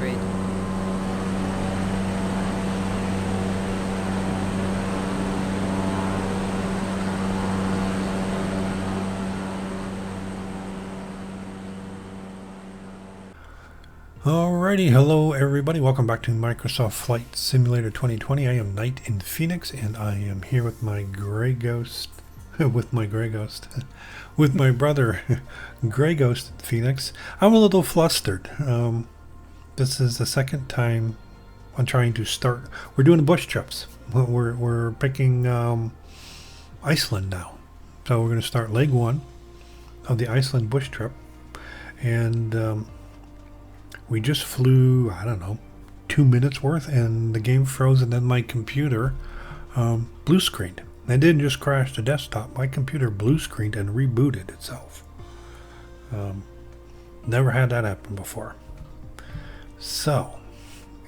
great. Alrighty, hello everybody, welcome back to Microsoft Flight Simulator 2020. I am NitePHX and I am here with my Grey Ghost, with my brother Grey Ghost Phoenix. I'm a little flustered. This is the second time I'm trying to start. We're doing bush trips. We're picking Iceland now. So we're going to start leg one of the Iceland bush trip. And we just flew, I don't know, 2 minutes worth, and the game froze, and then my computer blue screened. It didn't just crash the desktop. My computer blue screened and rebooted itself. Never had that happen before. So,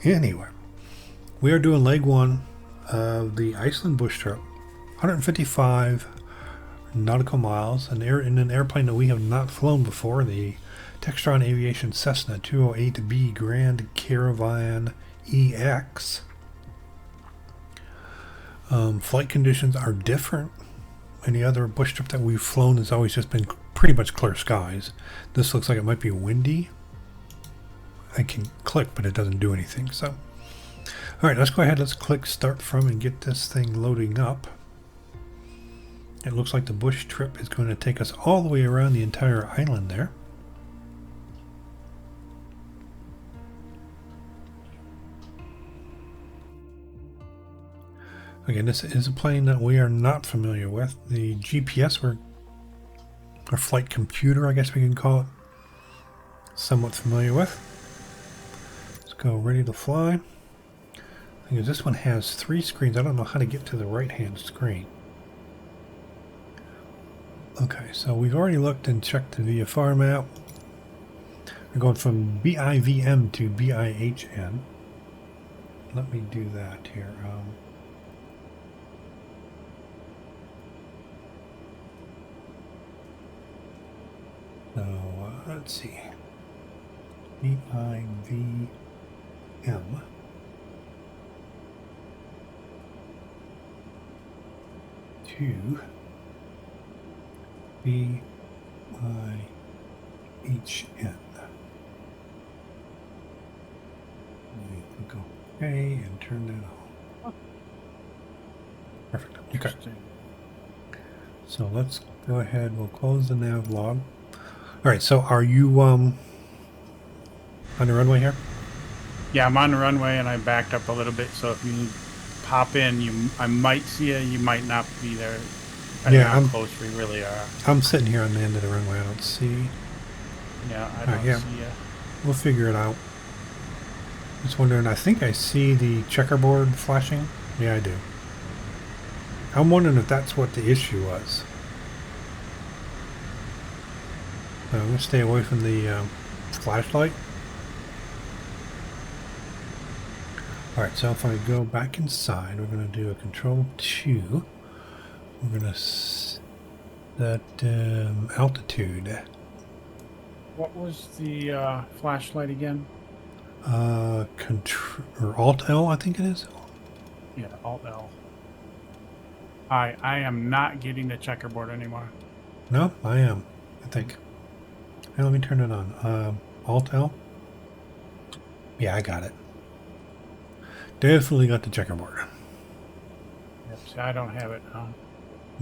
anyway, we are doing leg one of the Iceland bush trip. 155 nautical miles, in an airplane that we have not flown before, the Textron Aviation Cessna 208B Grand Caravan EX. Flight conditions are different. Any other bush trip that we've flown has always just been pretty much clear skies. This looks like it might be windy. I can click, but it doesn't do anything. So, all right, let's go ahead. Let's click Start From and get this thing loading up. It looks like the bush trip is going to take us all the way around the entire island there. Again, this is a plane that we are not familiar with. The GPS, or flight computer, I guess we can call it, somewhat familiar with. Let's go ready to fly. I think this one has 3 screens. I don't know how to get to the right-hand screen. Okay, so we've already looked and checked the VFR map. We're going from BIVM to BIHN. Let me do that here. Let's see. BIVM to BIHN. Click OK and turn that on. Perfect. Okay. So let's go ahead. We'll close the nav log. All right, so are you on the runway here? Yeah, I'm on the runway and I backed up a little bit, so if you pop in, I might see you, you might not be there. Depending on how close we really are. I'm sitting here on the end of the runway. I don't see. Yeah, I don't see you. We'll figure it out. Just wondering, I think I see the checkerboard flashing. Yeah, I do. I'm wondering if that's what the issue was. I'm going to stay away from the flashlight. Alright, so if I go back inside, we're going to do a Control 2. We're going to set altitude. What was the flashlight again? Alt-L, I think it is. Yeah, Alt-L. I am not getting the checkerboard anymore. No, I am, I think. Hey, let me turn it on. Alt-L. Yeah, I got it. Definitely got the checkerboard. Yep, see, I don't have it now.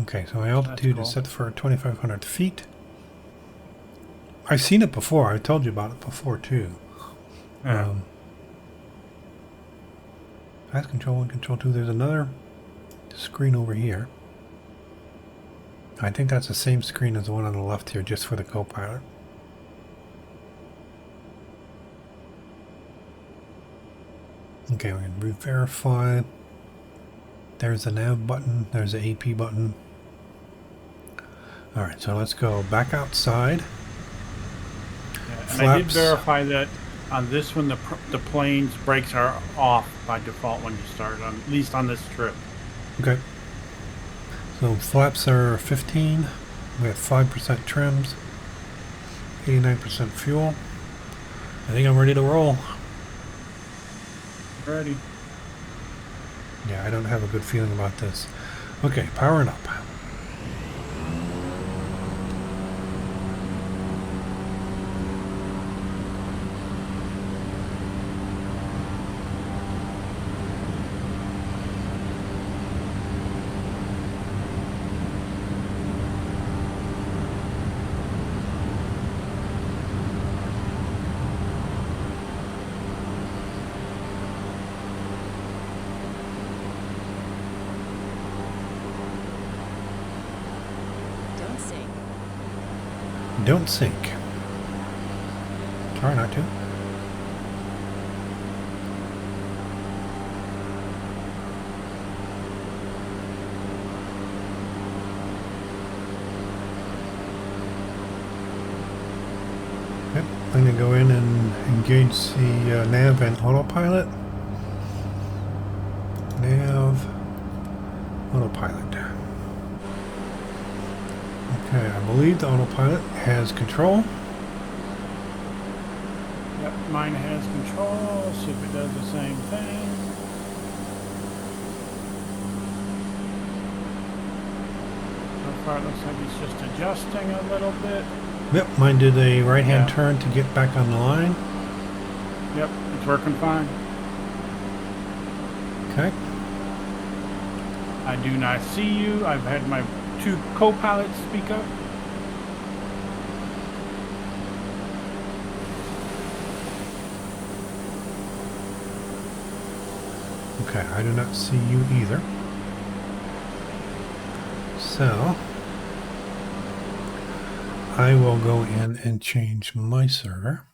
Okay, so my altitude is set for 2,500 feet. I've seen it before. I told you about it before, too. Yeah. That's Control 1, Control 2. There's another screen over here. I think that's the same screen as the one on the left here, just for the co-pilot. Okay, we're going to verify. There's the nav button. There's the AP button. Alright, so let's go back outside. Yeah, and I did verify that on this one, the plane's brakes are off by default when you start, at least on this trip. Okay. So flaps are 15. We have 5% trims. 89% fuel. I think I'm ready to roll. Ready. Yeah, I don't have a good feeling about this. Okay, powering up. Don't sink. Try not to. Yep, I'm going to go in and engage the nav and autopilot. Nav, autopilot. Okay, I believe the autopilot has control. Yep, mine has control. Let's see if it does the same thing. So far it looks like it's just adjusting a little bit. Yep, mine did a right-hand turn to get back on the line. Yep, it's working fine. Okay. I do not see you. I've had my 2 co-pilots speak up. Okay, I do not see you either. So, I will go in and change my server.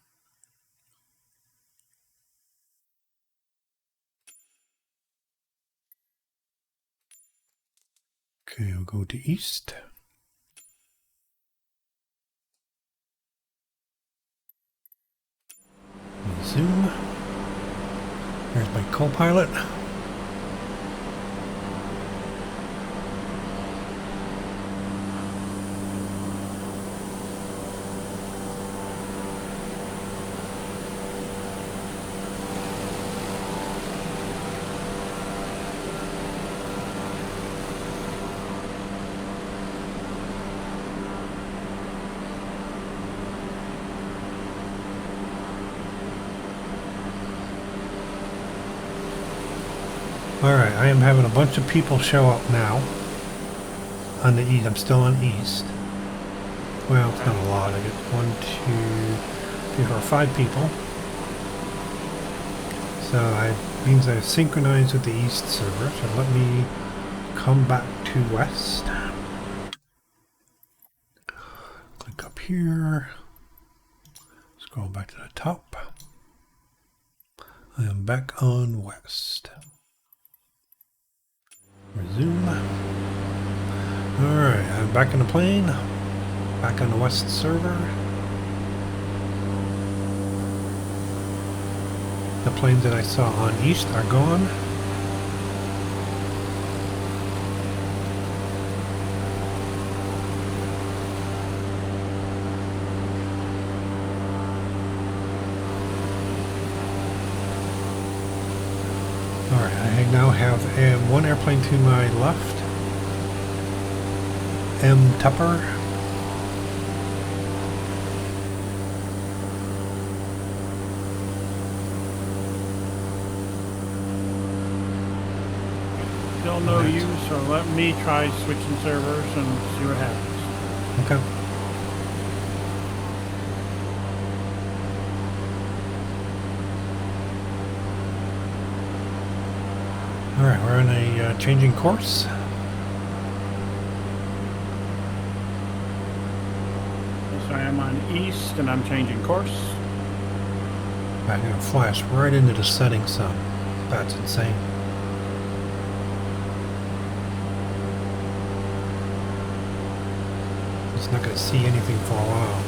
Okay, I'll go to East. Zoom. There's my co-pilot. Alright, I am having a bunch of people show up now. On the East. I'm still on East. Well, it's not a lot. I get 1, 2, 3, 4, 5 people. So that means I've synchronized with the East server. So let me come back to West. Click up here. Scroll back to the top. I am back on West. Resume. Alright, I'm back in the plane. Back on the West server. The planes that I saw on East are gone. Alright, I now have one airplane to my left. M. Tupper. Still no use, so let me try switching servers and see what happens. Okay. Alright, we're on a changing course. So I am on East and I'm changing course. I'm going to flash right into the setting sun. That's insane. It's not going to see anything for a while.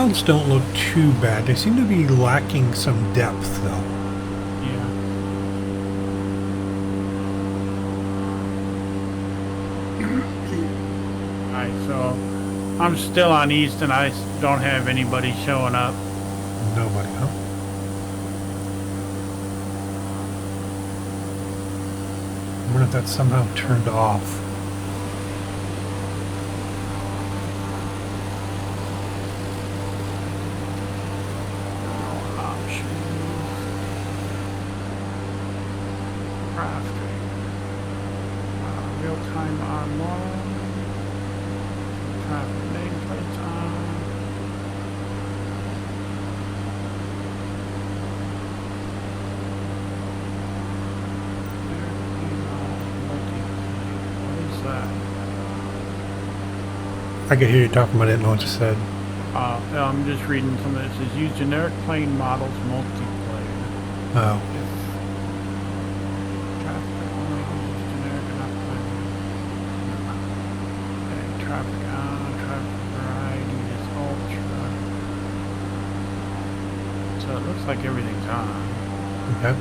clouds don't look too bad. They seem to be lacking some depth, though. Yeah. Alright, so I'm still on east and I don't have anybody showing up. Nobody, huh? I wonder if that's somehow turned off. Real-time online. Traffic nameplates on. What is that? I could hear you talking, but I didn't know what you said. I'm just reading some of this. It says use generic plane models multiplayer. Oh. Traffic on, traffic variety is ultra. So it looks like everything's on. Okay.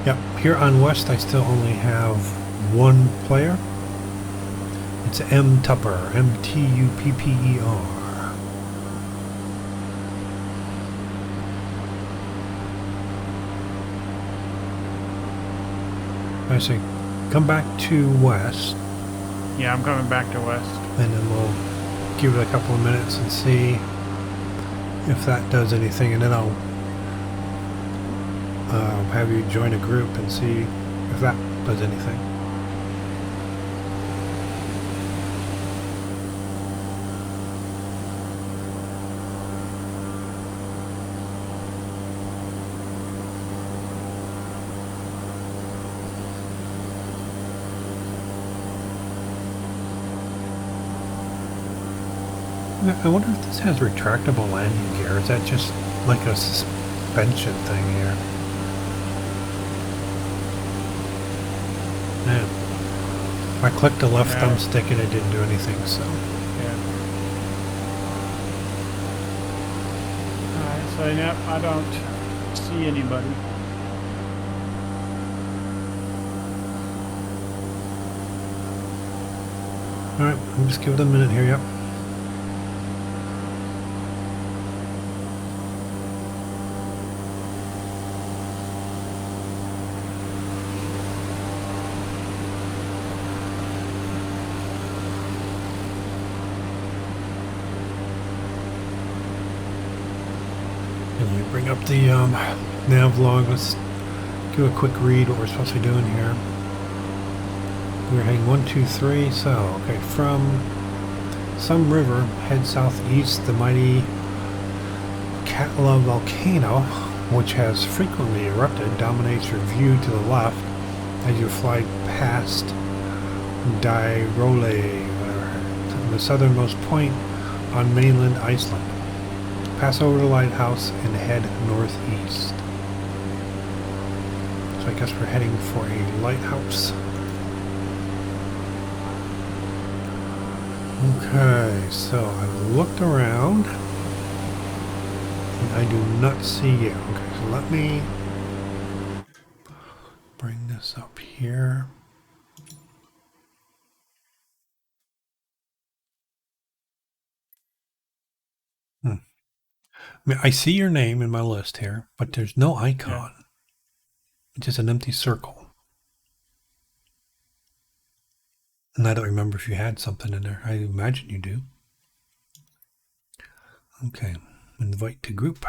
Yep. Here on West, I still only have one player. It's M Tupper, M-T-U-P-P-E-R. I say, come back to West. Yeah, I'm coming back to West. And then we'll give it a couple of minutes and see if that does anything. And then I'll have you join a group and see if that does anything. I wonder if this has retractable landing gear. Is that just like a suspension thing here? Yeah. If I clicked the left thumbstick and it didn't do anything, so. Yeah. Alright, so yep, I don't see anybody. Alright, I'll just give it a minute here, yep. Bring up the nav log. Let's do a quick read what we're supposed to be doing here. We're heading 123, so okay, from some river, head southeast. The mighty Katla volcano, which has frequently erupted, dominates your view to the left as you fly past Dyrole, the southernmost point on mainland Iceland. Pass over the lighthouse and head northeast. So I guess we're heading for a lighthouse. Okay, so I've looked around and I do not see you. Okay, so let me bring this up here. I mean, I see your name in my list here, but there's no icon. Yeah. It's just an empty circle. And I don't remember if you had something in there. I imagine you do. Okay, invite to group.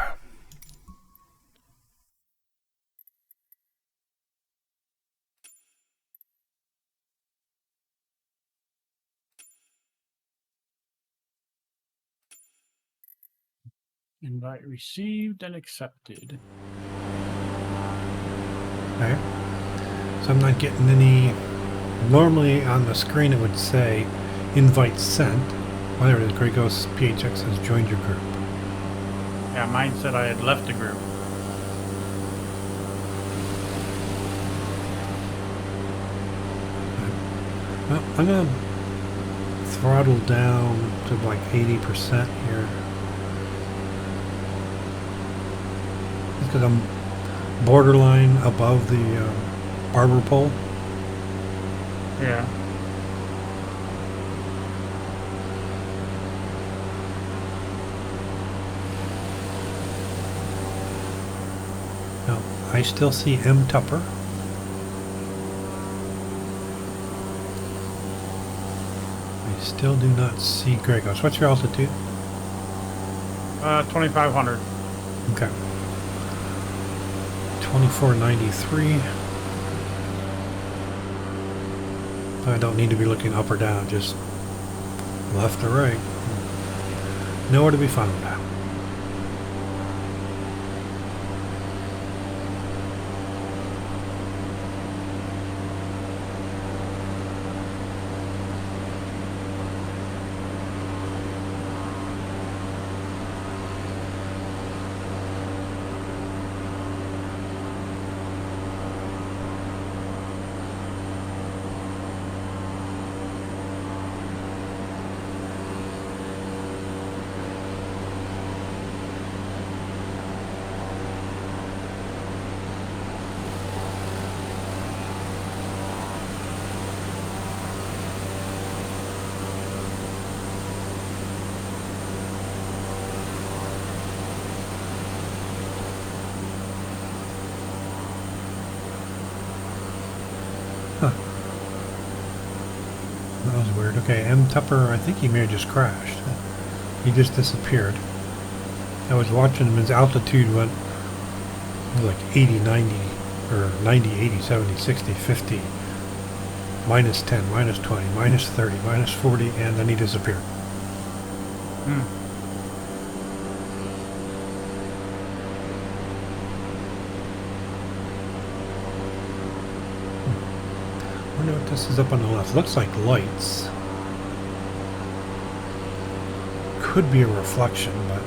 Invite received and accepted. Okay. So I'm not getting any. Normally on the screen it would say invite sent. Oh, there it is. Grey Ghost PHX has joined your group. Yeah, mine said I had left the group. Well, I'm going to throttle down to like 80% here. It's because I'm borderline above the barber pole. Yeah. Now, I still see M. Tupper. I still do not see Gregos. What's your altitude? 2,500. Okay. 2493. I don't need to be looking up or down, just left or right. Nowhere to be found. Huh. That was weird. Okay, M. Tupper, I think he may have just crashed. He just disappeared. I was watching him, his altitude went like 80, 90, or 90, 80, 70, 60, 50, minus 10, minus 20, minus 30, minus 40, and then he disappeared. I wonder what this is up on the left. Looks like lights. Could be a reflection, but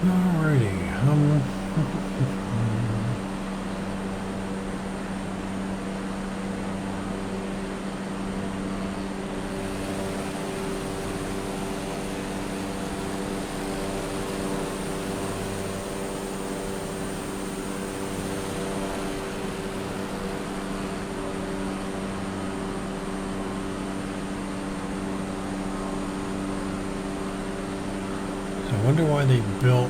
alrighty. I wonder why they built,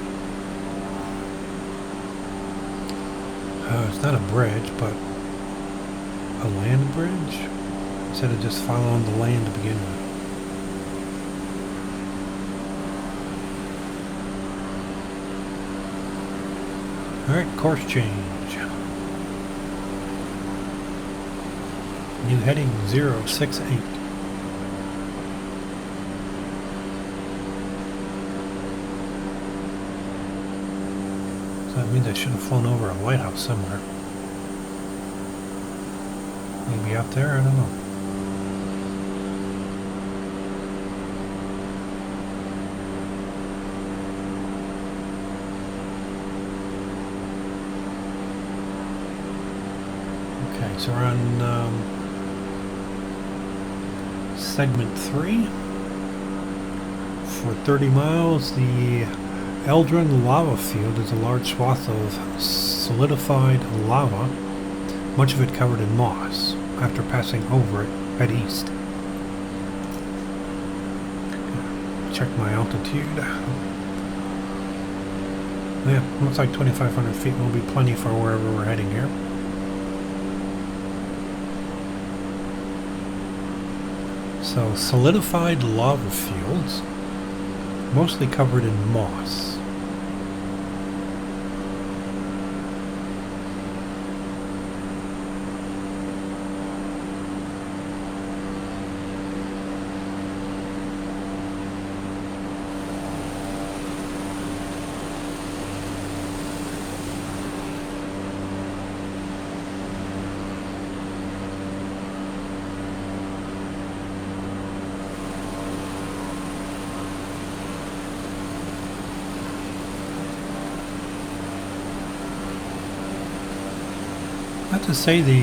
it's not a bridge, but a land bridge, instead of just following the land to begin with. Alright, course change. New heading 068. So that means I should have flown over a lighthouse somewhere. Maybe out there, I don't know. Okay, so we're on segment 3. For 30 miles, the Eldrin lava field is a large swath of solidified lava, much of it covered in moss. After passing over it, head east. Check my altitude. Yeah, looks like 2,500 feet will be plenty for wherever we're heading here. So solidified lava fields, mostly covered in moss. I have to say the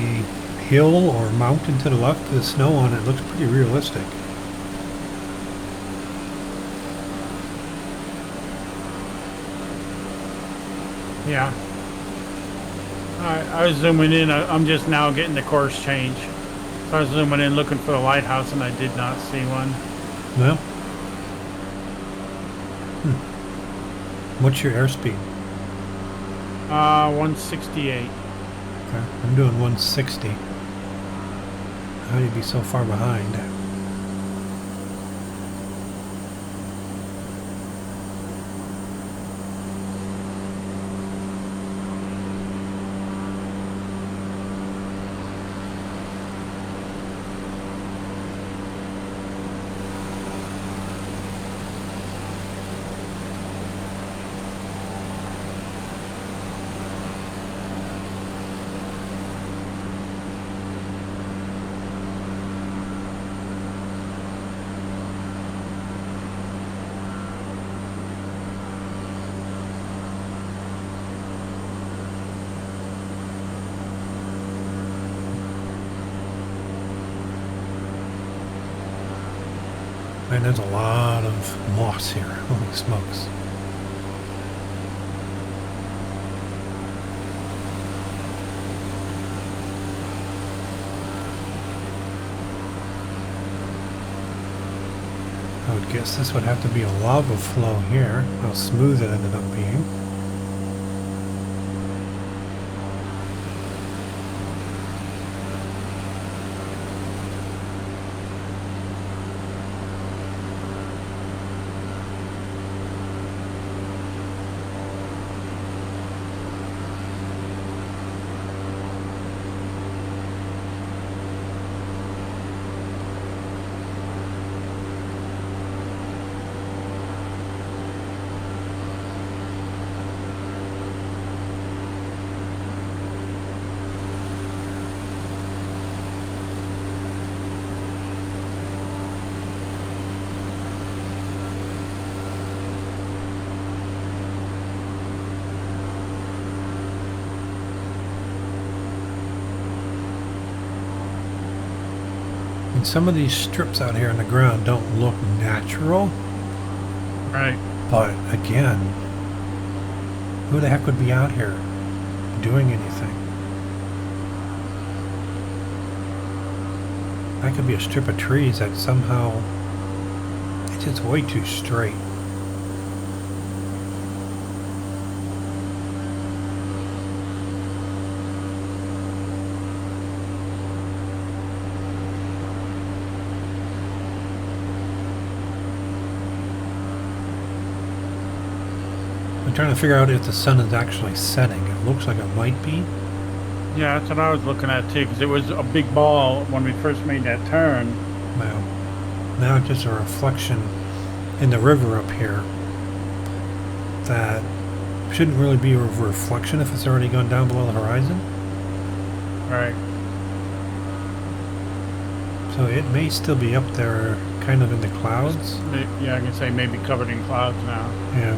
hill or mountain to the left with the snow on it looks pretty realistic. Yeah. I was zooming in. I'm just now getting the course change. So I was zooming in looking for the lighthouse and I did not see one. Well, what's your airspeed? 168. Okay, I'm doing 160. How do you be so far behind? Man, there's a lot of moss here. Holy smokes. I would guess this would have to be a lava flow here. How smooth it ended up being. And some of these strips out here on the ground don't look natural. Right. But again, who the heck would be out here doing anything? That could be a strip of trees that somehow, it's just way too straight. I'm trying to figure out if the sun is actually setting. It looks like it might be. Yeah, that's what I was looking at too, because it was a big ball when we first made that turn. Well, now it's just a reflection in the river up here that shouldn't really be a reflection if it's already gone down below the horizon. Right. So it may still be up there kind of in the clouds. Yeah, I can say maybe covered in clouds now. Yeah.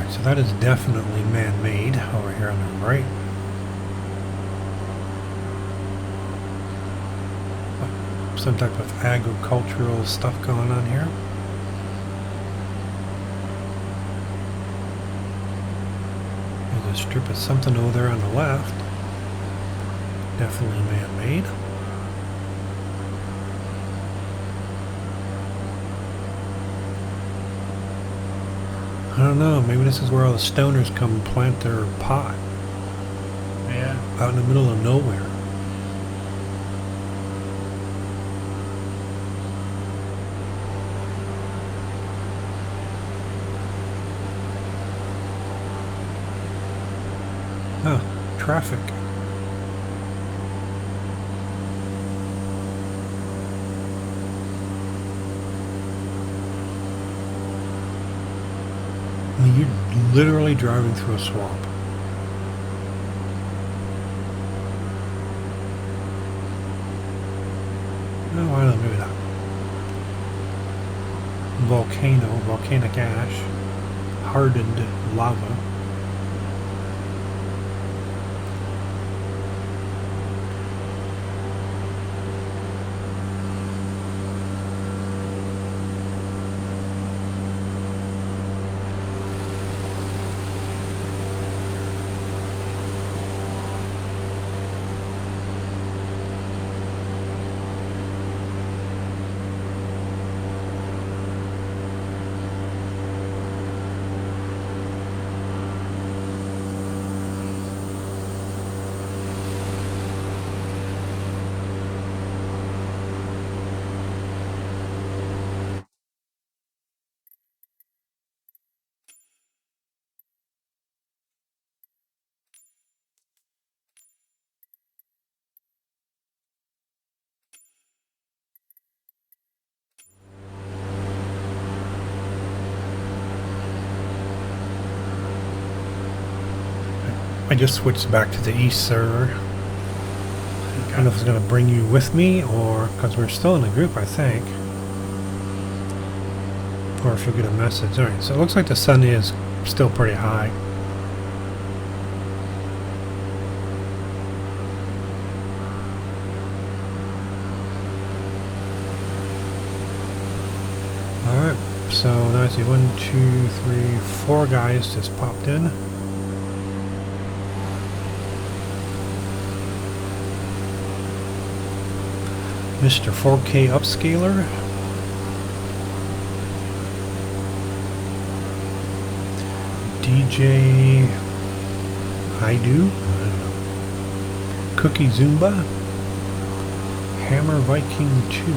Alright, so that is definitely man-made over here on the right. Some type of agricultural stuff going on here. There's a strip of something over there on the left. Definitely man-made. I don't know, maybe this is where all the stoners come and plant their pot. Yeah. Out in the middle of nowhere. Huh, traffic. I mean, you're literally driving through a swamp. No, I don't know, maybe not. Volcanic ash, hardened lava. I just switched back to the east server. I don't know if it's going to bring you with me, or because we're still in the group, I think. Or if you'll get a message. Alright, so it looks like the sun is still pretty high. Alright, so now I see 1, 2, 3, 4 guys just popped in. Mr. 4K Upscaler. DJ I don't know. Cookie Zumba. Hammer Viking 2.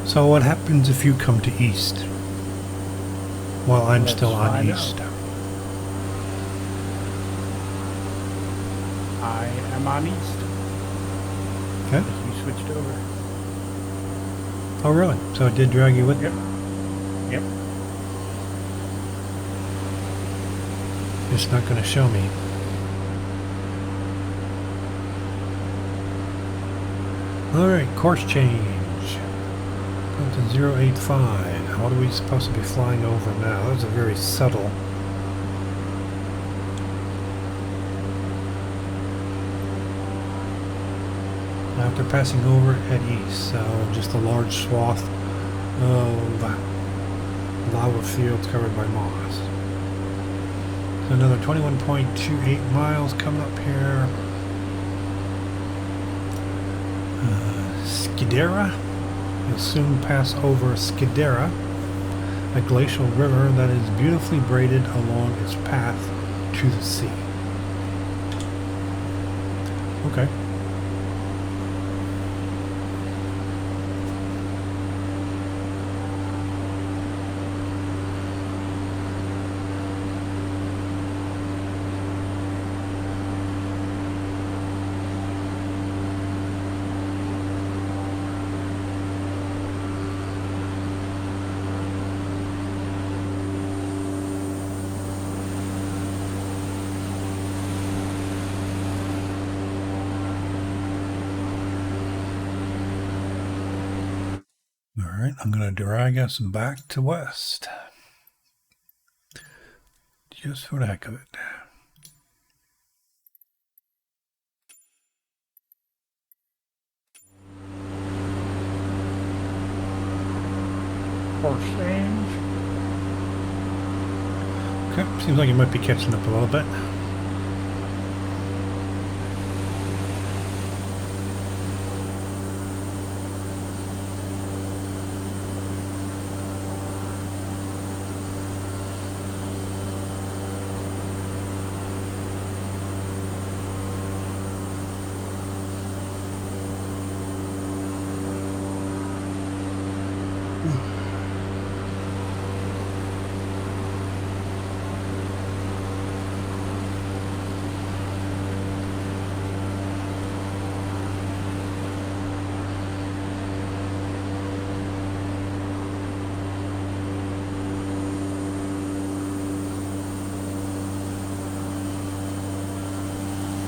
So what happens if you come to east while I'm still on east? I am on east. Okay. You switched over. Oh really? So it did drag you with? Yep. Yep. It's not going to show me. Alright, course change. To 085. What are we supposed to be flying over now? Those are very subtle. After passing over at east, so just a large swath of lava fields covered by moss. So another 21.28 miles coming up here. Skidera. You'll soon pass over Skidera, a glacial river that is beautifully braided along its path to the sea. Okay. Alright, I'm going to drag us back to west. Just for the heck of it. Horse change. Okay, seems like you might be catching up a little bit.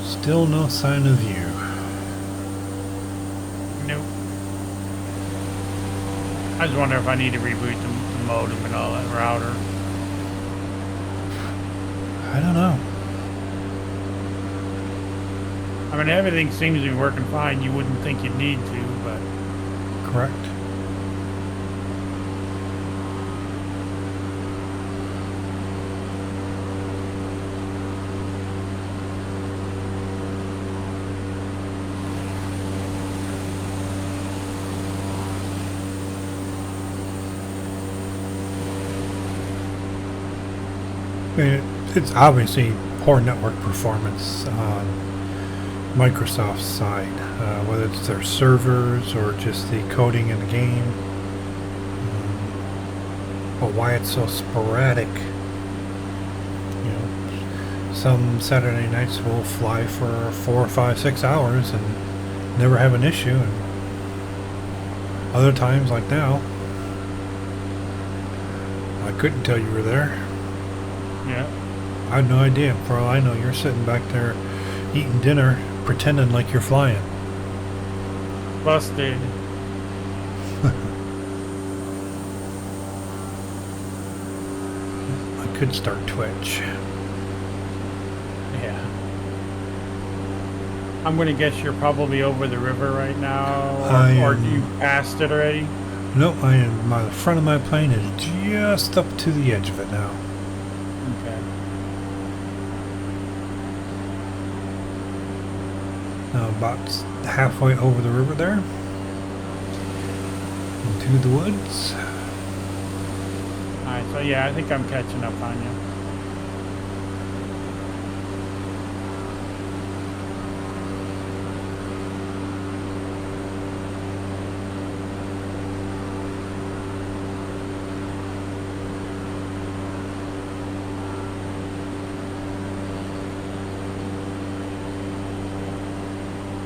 Still no sign of you. Nope. I just wonder if I need to reboot the modem and all that router. I don't know. I mean, everything seems to be working fine. You wouldn't think you'd need to, but... Correct. I mean, it's obviously poor network performance on Microsoft's side, whether it's their servers or just the coding in the game. But why it's so sporadic. You know, some Saturday nights will fly for 4, 5, 6 hours and never have an issue, and other times, like now, I couldn't tell you were there. Yeah. I had no idea. For all I know, you're sitting back there eating dinner, pretending like you're flying. Busted. I could start Twitch. Yeah. I'm going to guess you're probably over the river right now, or you passed it already? Nope, I am. The front of my plane is just up to the edge of it now. Okay. About halfway over the river there. Into the woods. Alright, so yeah, I think I'm catching up on you.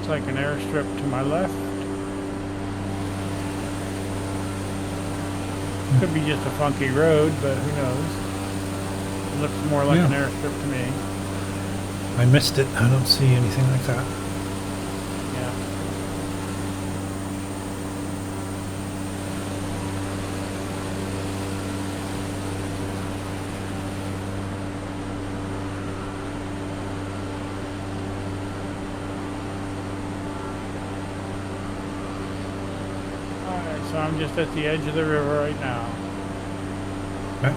Like an airstrip to my left. Could be just a funky road, but who knows? It looks more like an airstrip to me. I missed it. I don't see anything like that. Yeah. So I'm just at the edge of the river right now. Okay.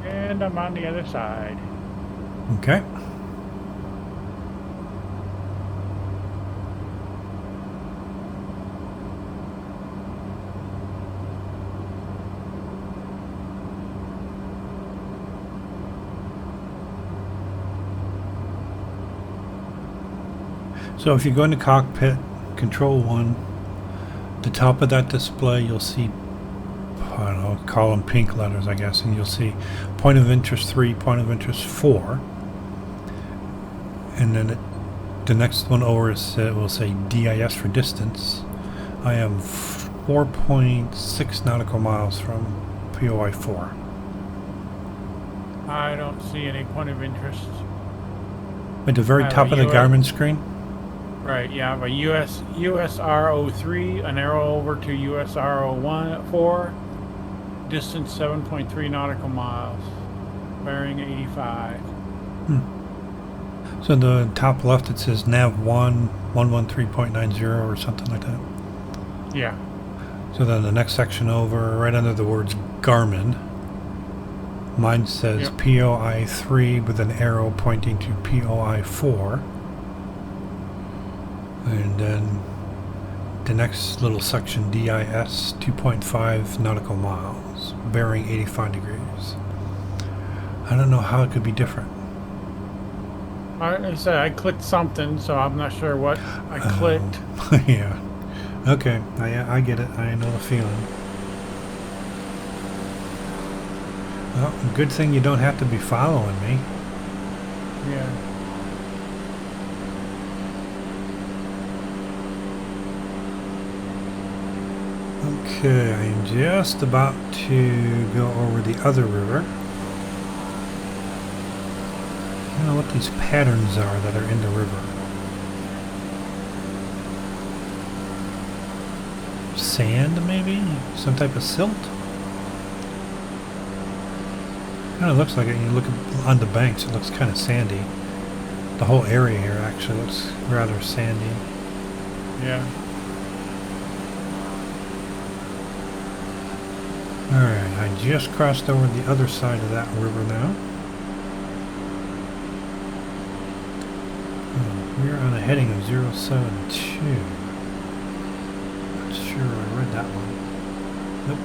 And I'm on the other side. Okay. So if you go into cockpit, control 1, the top of that display you'll see, I don't know, call them pink letters I guess, and you'll see point of interest 3, point of interest 4, and then The next one over is will say DIS for distance. I am 4.6 nautical miles from POI 4. I don't see any point of interest. At the very top of the Garmin screen? Right, yeah, I have a USR03, an arrow over to USR04, distance 7.3 nautical miles, bearing 85. So in the top left it says nav 1, 113.90 or something like that? Yeah. So then the next section over, right under the words Garmin, mine says POI 3 with an arrow pointing to POI 4. And then the next little section, DIS 2.5 nautical miles, bearing 85 degrees. I don't know how it could be different. Like I said, I clicked something, so I'm not sure what I clicked. Yeah. Okay. I get it. I know the feeling. Well, good thing you don't have to be following me. Yeah. Okay, I'm just about to go over the other river. I don't know what these patterns are that are in the river. Sand, maybe? Some type of silt? Kind of looks like it. You look on the banks, it looks kind of sandy. The whole area here actually looks rather sandy. Yeah. Alright, I just crossed over the other side of that river now. We're on a heading of 072. Not sure I read that one. Nope.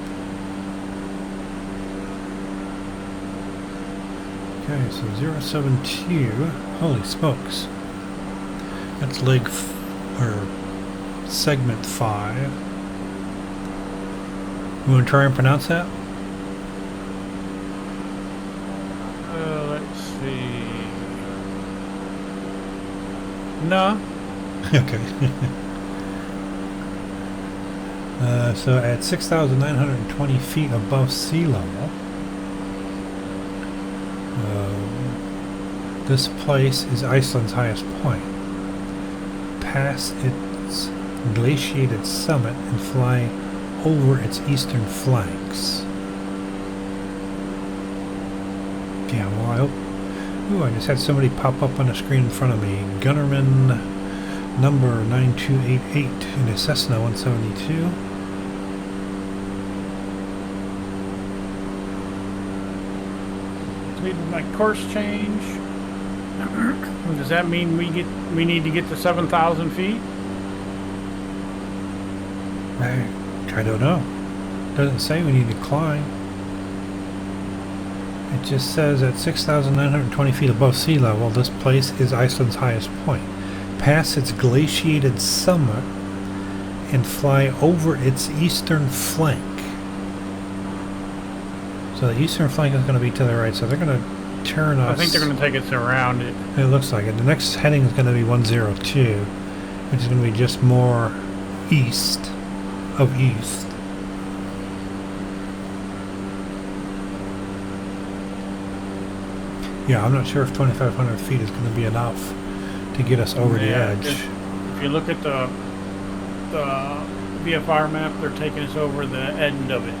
Okay, so 072. Holy smokes. That's segment 5. You want to try and pronounce that? Let's see. No. Okay. So at 6,920 feet above sea level, this place is Iceland's highest point. Pass its glaciated summit and fly over its eastern flanks. Yeah, well, I hope... Ooh, I just had somebody pop up on the screen in front of me. Gunnerman number 9288 in a Cessna 172. Completed my course change. Does that mean we need to get to 7,000 feet? I don't know. Doesn't say we need to climb. It just says at 6,920 feet above sea level, this place is Iceland's highest point. Pass its glaciated summit and fly over its eastern flank. So the eastern flank is going to be to the right, so they're going to turn us... I think they're going to take us around it. It looks like it. The next heading is going to be 102, which is going to be just more east of east. Yeah, I'm not sure if 2,500 feet is going to be enough to get us over the edge. If you look at the VFR map, they're taking us over the end of it.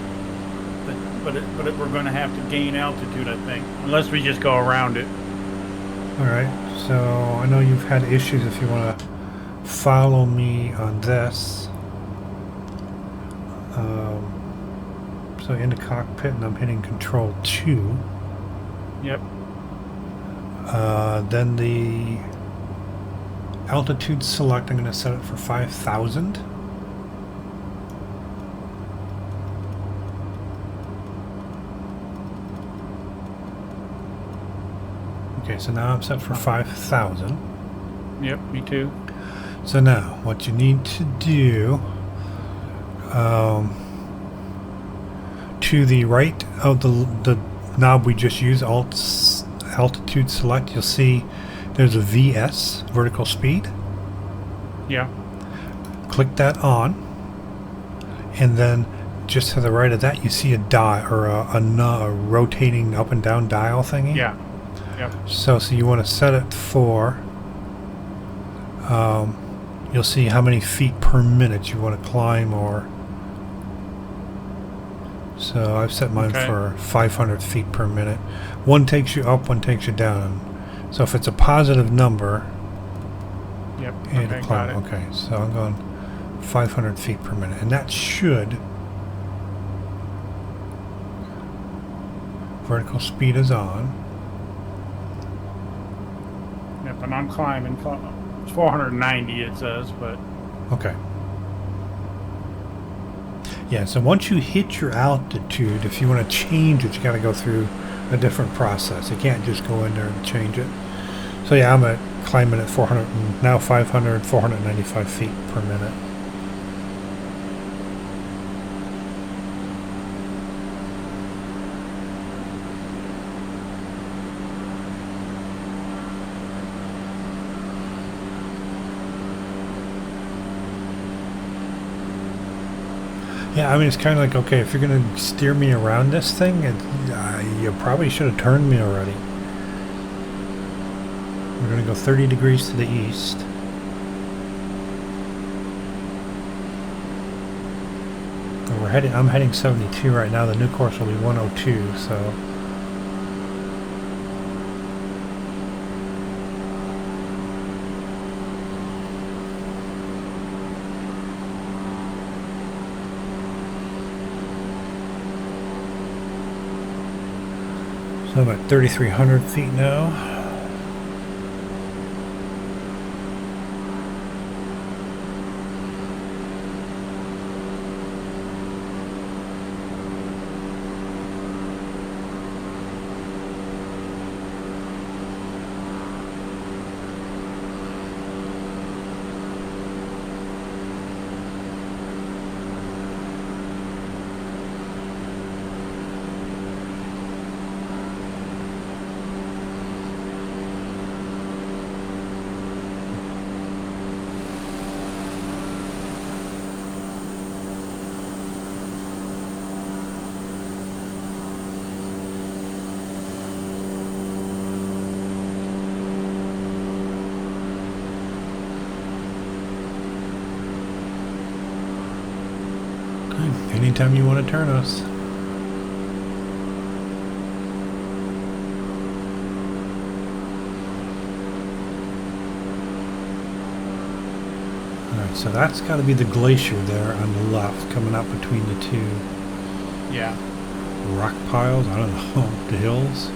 But we're going to have to gain altitude, I think, unless we just go around it. All right. So I know you've had issues. If you want to follow me on this, so in the cockpit, and I'm hitting Control 2. Yep. Then the altitude select, I'm going to set it for 5,000. Okay, so now I'm set for 5,000. Yep, me too. So now, what you need to do, to the right of the knob we just used, altitude select, you'll see there's a VS, vertical speed. Yeah. Click that on, and then just to the right of that, you see a dial or a rotating up and down dial thingy. Yeah. Yep. So you want to set it for. You'll see how many feet per minute you want to climb, or. So I've set mine for 500 feet per minute. One takes you up, one takes you down. So if it's a positive number. Yep. Okay, got it. Okay, so I'm going 500 feet per minute, and that should. Vertical speed is on. Yep, and I'm climbing. It's 490, it says, but. Okay. Yeah, so once you hit your altitude, if you want to change it, you got to go through a different process. You can't just go in there and change it. So yeah, I'm climbing at 400, now 495 feet per minute. Yeah, I mean, it's kind of like, okay, if you're going to steer me around this thing, you probably should have turned me already. We're going to go 30 degrees to the east. And I'm heading 72 right now. The new course will be 102, so... So I'm at 3,300 feet now. Anytime you want to turn us. Alright, so that's got to be the glacier there on the left, coming up between the two rock piles. I don't know, the hills.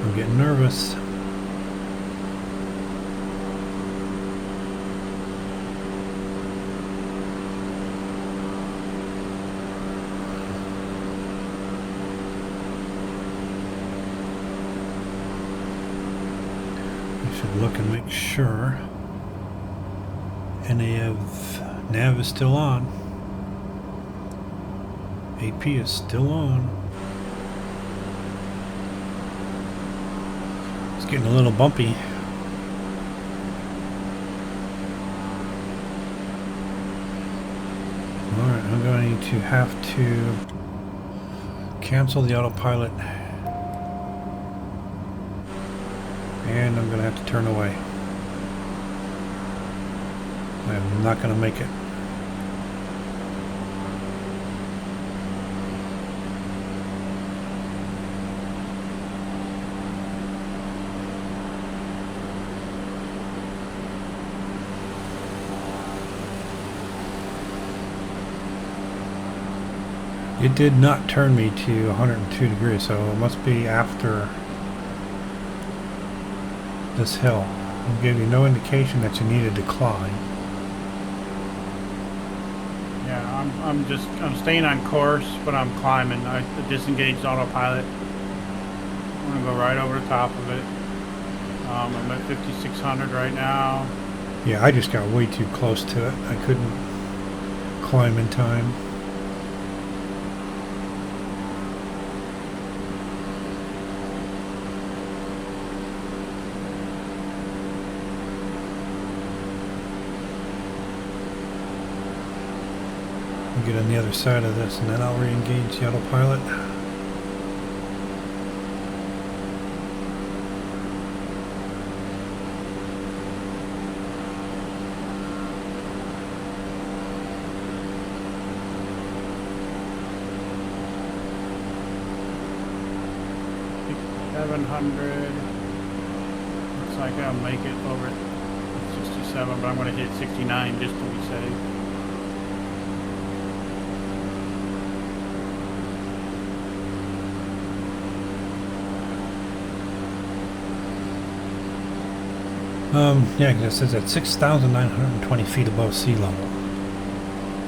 I'm getting nervous. I should look and make sure nav is still on. AP is still on. It's getting a little bumpy. Alright, I'm going to have to cancel the autopilot. And I'm going to have to turn away. I'm not going to make it. It did not turn me to 102 degrees, so it must be after this hill. It gave you no indication that you needed to climb. Yeah, I'm staying on course, but I'm climbing. I disengaged autopilot. I'm gonna go right over the top of it. I'm at 5,600 right now. Yeah, I just got way too close to it. I couldn't climb in time. I'll get on the other side of this and then I'll re-engage the autopilot. Looks like I'll make it over at 67, but I'm going to hit 69 just to be safe. Yeah, because it says at 6,920 feet above sea level.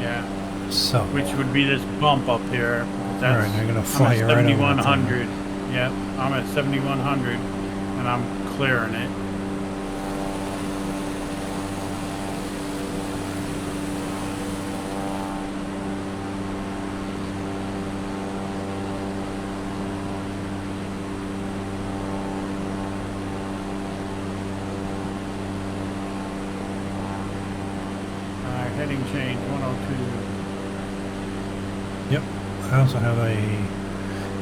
Yeah. So. Which would be this bump up here. That's, all right, I'm going to fly right over 7,100. Yep, I'm at 7,100, and I'm clearing it. Heading change 102. Yep, I also have a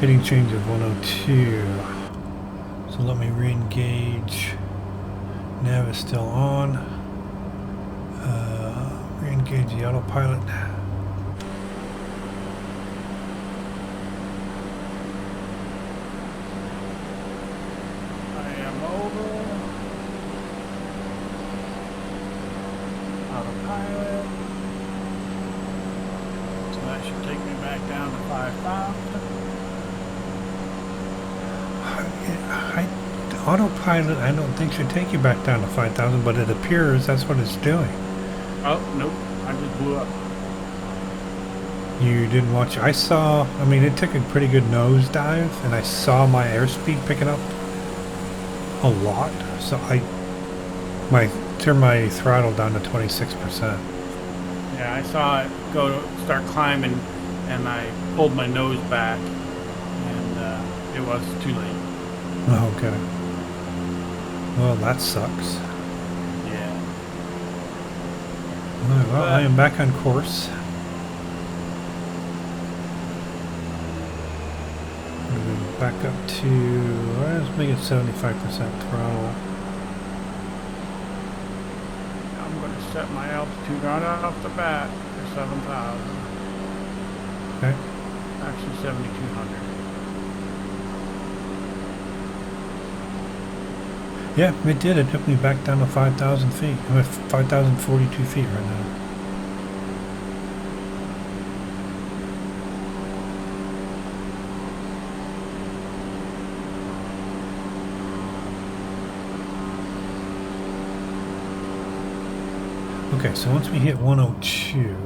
heading change of 102. So let me re-engage. Nav is still on. Re-engage the autopilot. I am over. Autopilot. So that should take me back down to 5,000. Autopilot, I don't think should take you back down to 5,000, but it appears that's what it's doing. Oh, nope. I just blew up. You didn't watch? I saw, I mean, it took a pretty good nosedive, and I saw my airspeed picking up a lot. So I turned my throttle down to 26%. Yeah, I saw it start climbing, and I pulled my nose back, and it was too late. Oh, okay. Well, that sucks. Yeah. All right, well, I am back on course. Back up to, let's make it 75% throttle. I'm going to set my altitude right off the bat for 7,000. Okay. Actually 7,200. Yeah, it did. It took me back down to 5,000 feet. I'm at 5,042 feet right now. Okay, so once we hit 102,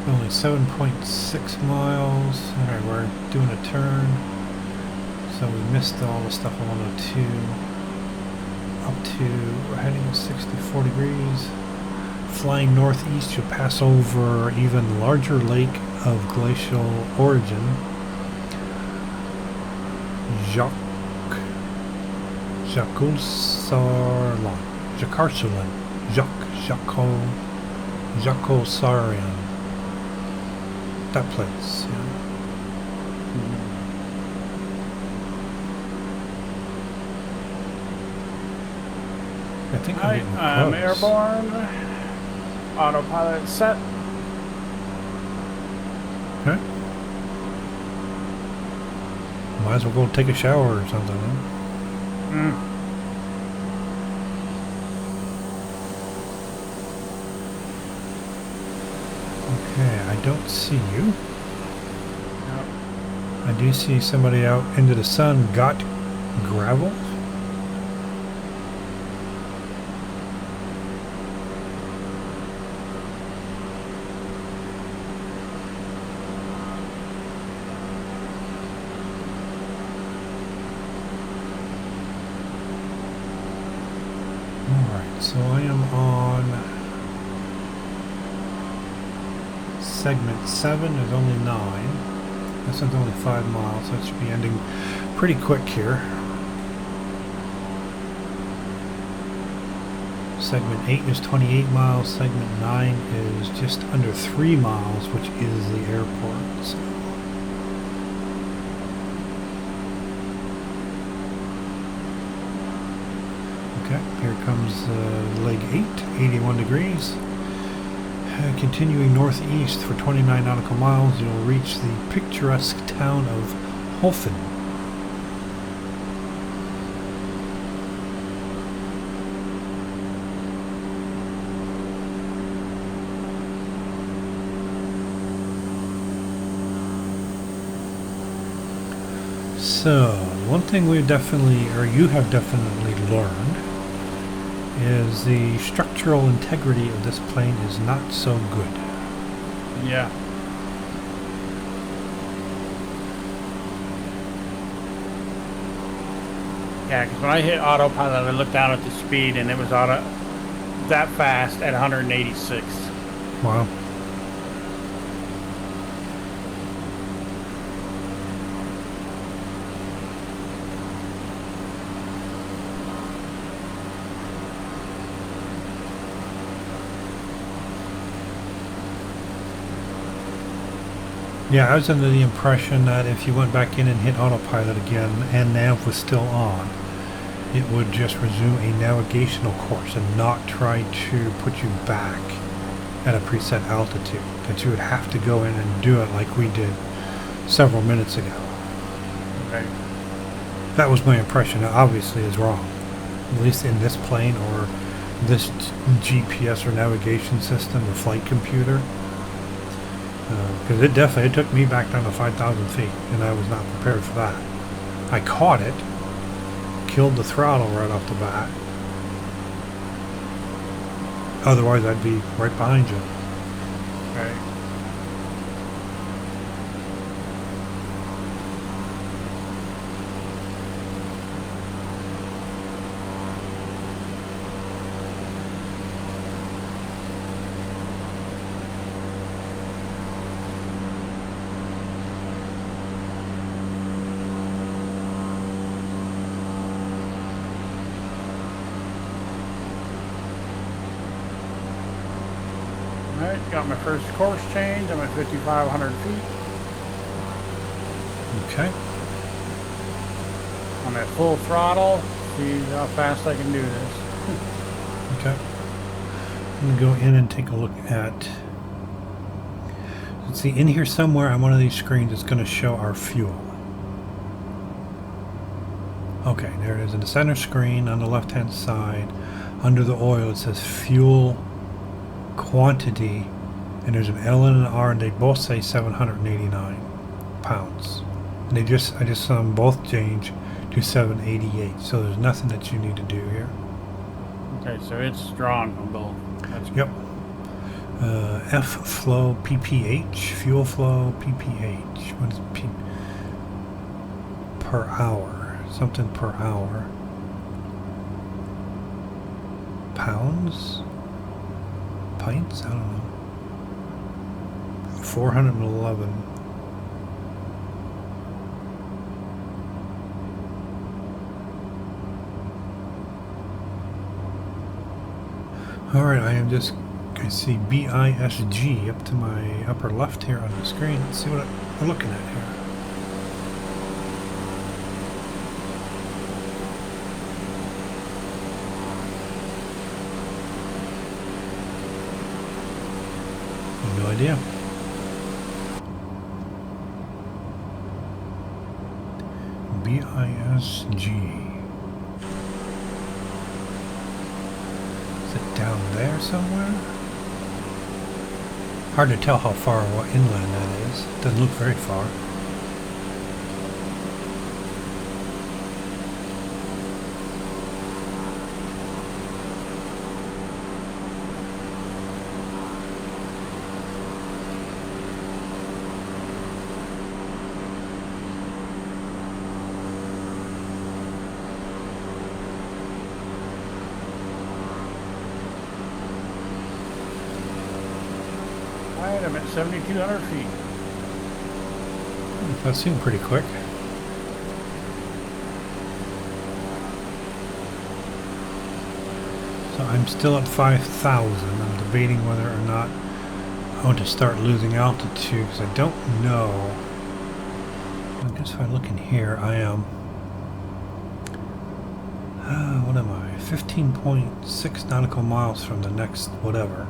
only 7.6 miles. All right, we're doing a turn. So we missed all the stuff on 102. Up to, we're heading 64 degrees. Flying northeast, you'll pass over even larger lake of glacial origin. Jacosarian. That place, yeah. I think I'm airborne. Autopilot set. Okay. Might as well go take a shower or something, huh? Okay, I don't see you. Yep. I do see somebody out into the sun got gravel. Alright, so I am on segment 7. There's only 9. This one's only 5 miles, so it should be ending pretty quick here. Segment 8 is 28 miles. Segment 9 is just under 3 miles, which is the airport. So. Okay, here comes leg 8, 81 degrees. Continuing northeast for 29 nautical miles, you'll reach the picturesque town of Hofen. So, one thing we've definitely, or you have definitely learned, is the structural integrity of this plane is not so good. Yeah. Yeah, because when I hit autopilot, I looked down at the speed, and it was that fast at 186. Wow. Yeah, I was under the impression that if you went back in and hit autopilot again and nav was still on, it would just resume a navigational course and not try to put you back at a preset altitude. That you would have to go in and do it like we did several minutes ago. Okay. That was my impression. It obviously is wrong. At least in this plane or this GPS or navigation system or flight computer. Because it took me back down to 5,000 feet, and I was not prepared for that. I caught it, killed the throttle right off the bat. Otherwise, I'd be right behind you. Right. Alright, got my first course change. I'm at 5,500 feet. Okay. I'm at full throttle. See how fast I can do this. Okay. I'm going to go in and take a look at... Let's see, in here somewhere on one of these screens it's going to show our fuel. Okay, there it is in the center screen on the left hand side. Under the oil it says fuel quantity, and there's an L and an R, and they both say 789 pounds. And I just saw them both change to 788, so there's nothing that you need to do here. Okay, so it's drawn on both. That's good. Yep. F flow pph, fuel flow pph. What is P? Per hour, something per hour. Pounds? Pints? I don't know. 411. Alright, I see BISG up to my upper left here on the screen. Let's see what we're looking at here. No idea. BISG. Is it down there somewhere? Hard to tell how far inland that is. Doesn't look very far. Alright, I'm at 7,200 feet. That seemed pretty quick. So I'm still at 5,000. I'm debating whether or not I want to start losing altitude because I don't know. I guess if I look in here, I am. What am I? 15.6 nautical miles from the next whatever.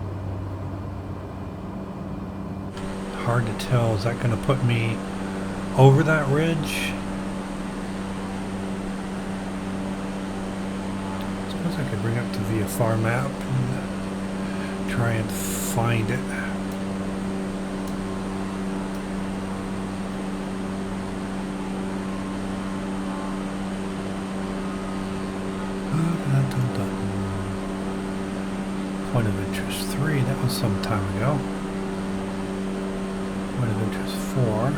Hard to tell. Is that going to put me over that ridge? I suppose I could bring up the VFR map and try and find it. Point of interest 3, that was some time ago. Point of interest 4.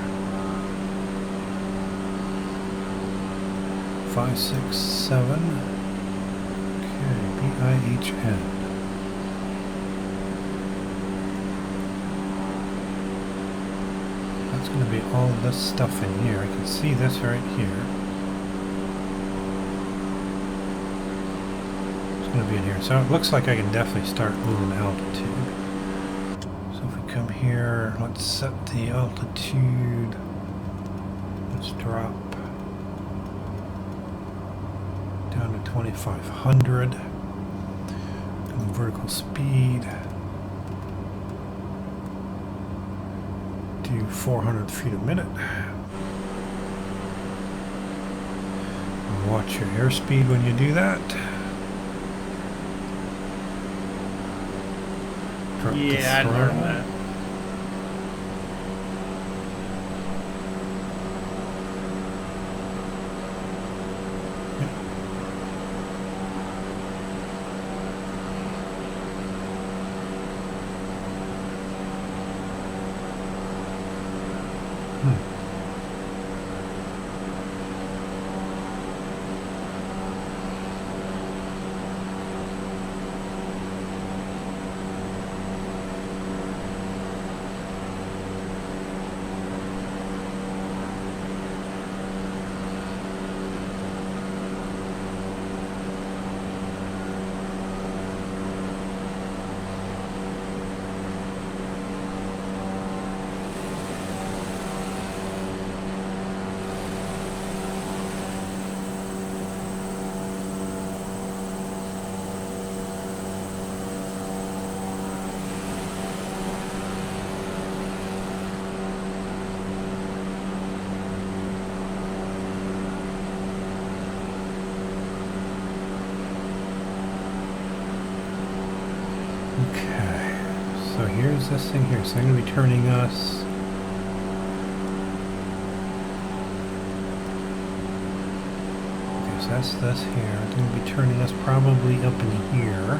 5, 6, 7. Okay, BIHN. That's going to be all of this stuff in here. I can see this right here. Going to be in here, so it looks like I can definitely start moving altitude. So if we come here, let's set the altitude. Let's drop down to 2,500. And vertical speed. Do 400 feet a minute. And watch your airspeed when you do that. Yeah, I learned that. Okay, so here's this thing here. So I'm going to be turning us. Okay, so that's this here. I'm going to be turning us probably up in here.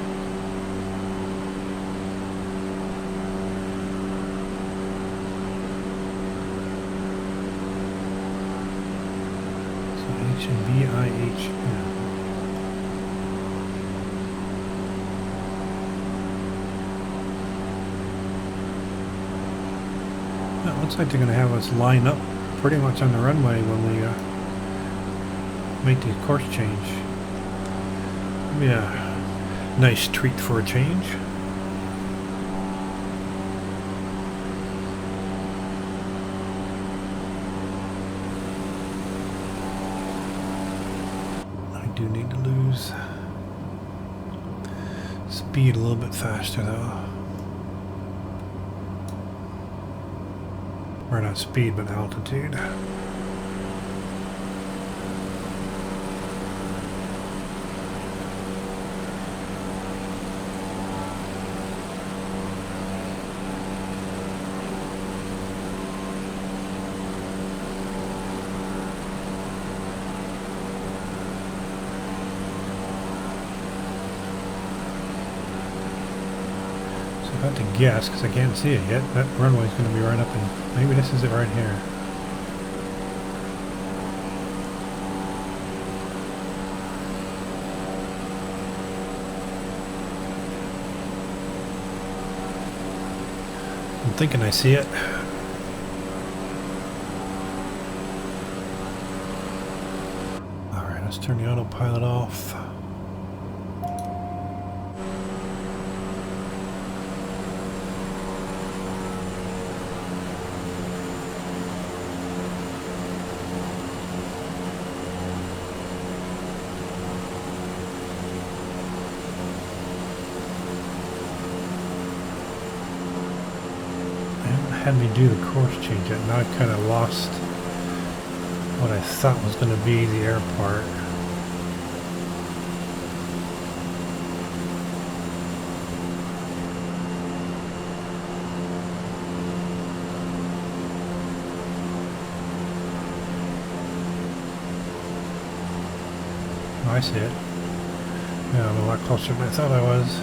So HBIHN. Looks like they're going to have us line up pretty much on the runway when we make the course change. Be a nice treat for a change. I do need to lose speed a little bit faster though. Or not speed, but altitude. I have to guess because I can't see it yet. That runway is going to be right up in. Maybe this is it right here. thinking I see it. Alright, let's turn the autopilot off. Had me do the course change yet. Now I've kind of lost what I thought was going to be the air part. Oh, I see it. Yeah, I'm a lot closer than I thought I was.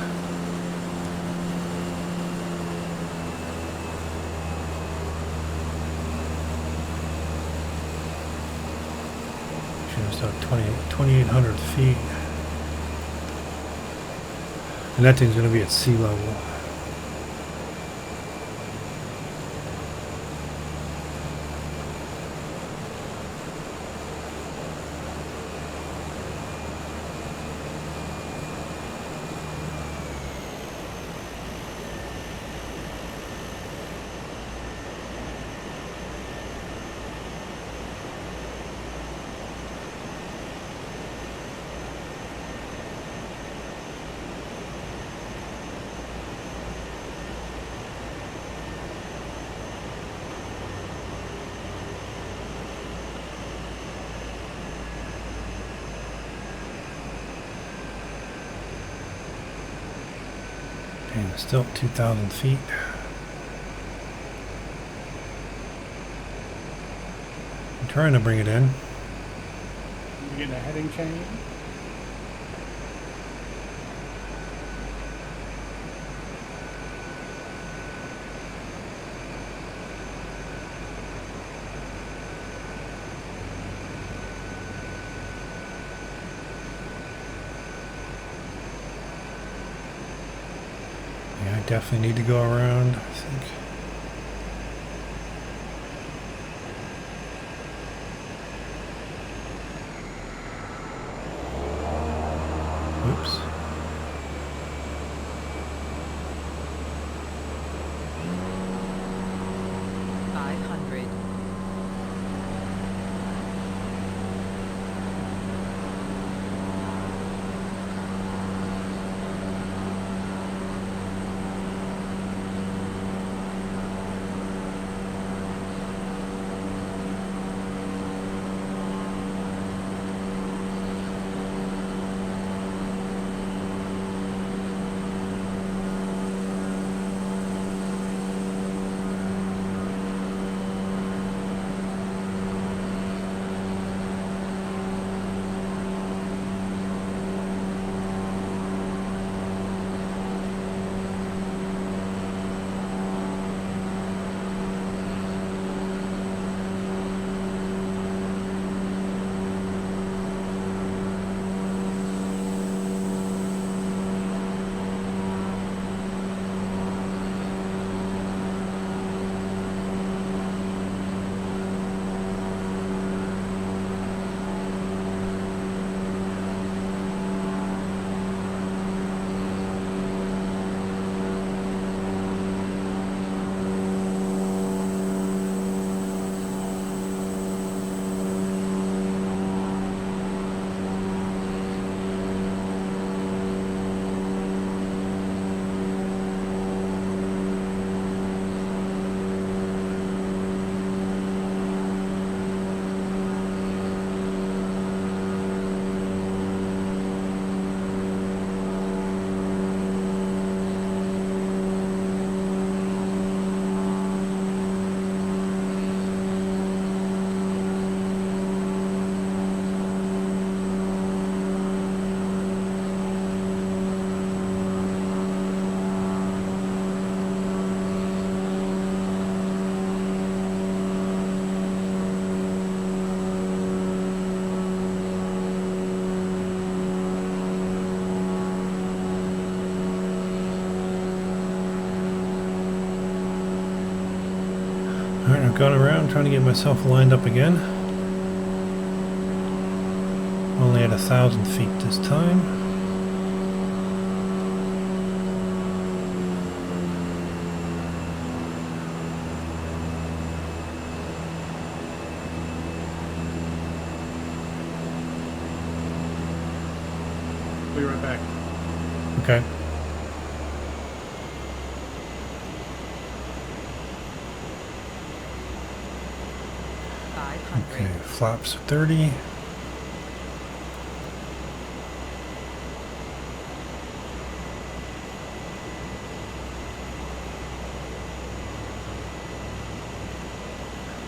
About 2,800 feet, and that thing's going to be at sea level. And still at 2,000 feet. I'm trying to bring it in. You getting a heading change? Yeah, I definitely need to go around, I think. Oops. Gone around trying to get myself lined up again. Only at 1,000 feet this time. Be right back. Okay. Okay, flaps 30.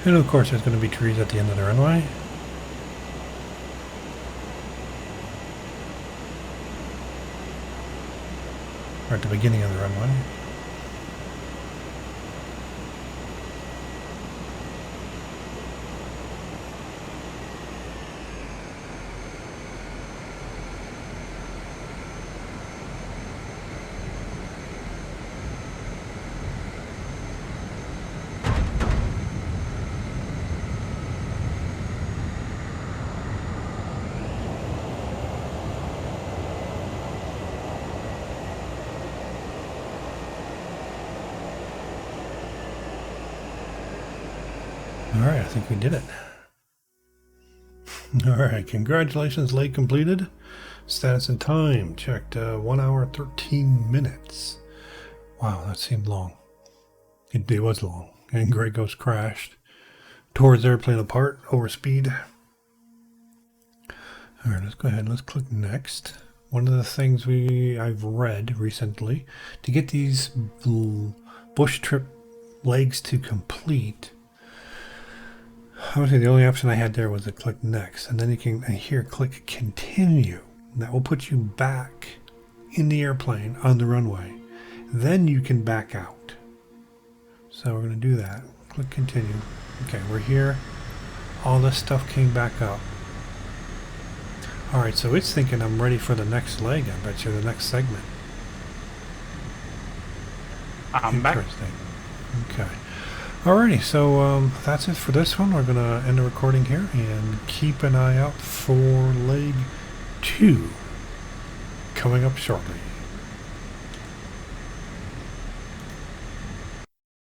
And of course there's going to be trees at the end of the runway. Or at the beginning of the runway. Alright, I think we did it. Alright, congratulations, leg completed. Status and time checked 1 hour 13 minutes. Wow, that seemed long. It was long. And Grey Ghost crashed. Tore his airplane apart over speed. Alright, let's go ahead and let's click next. One of the things I've read recently, to get these bush trip legs to complete, obviously the only option I had there was to click next, and then you can here click continue. That will put you back in the airplane on the runway. Then you can back out. So we're going to do that. Click continue. Okay, we're here. All this stuff came back up. Alright, so it's thinking I'm ready for the next leg, I bet you, the next segment. I'm back. Interesting. Okay. Alrighty, so that's it for this one. We're going to end the recording here and keep an eye out for leg 2 coming up shortly.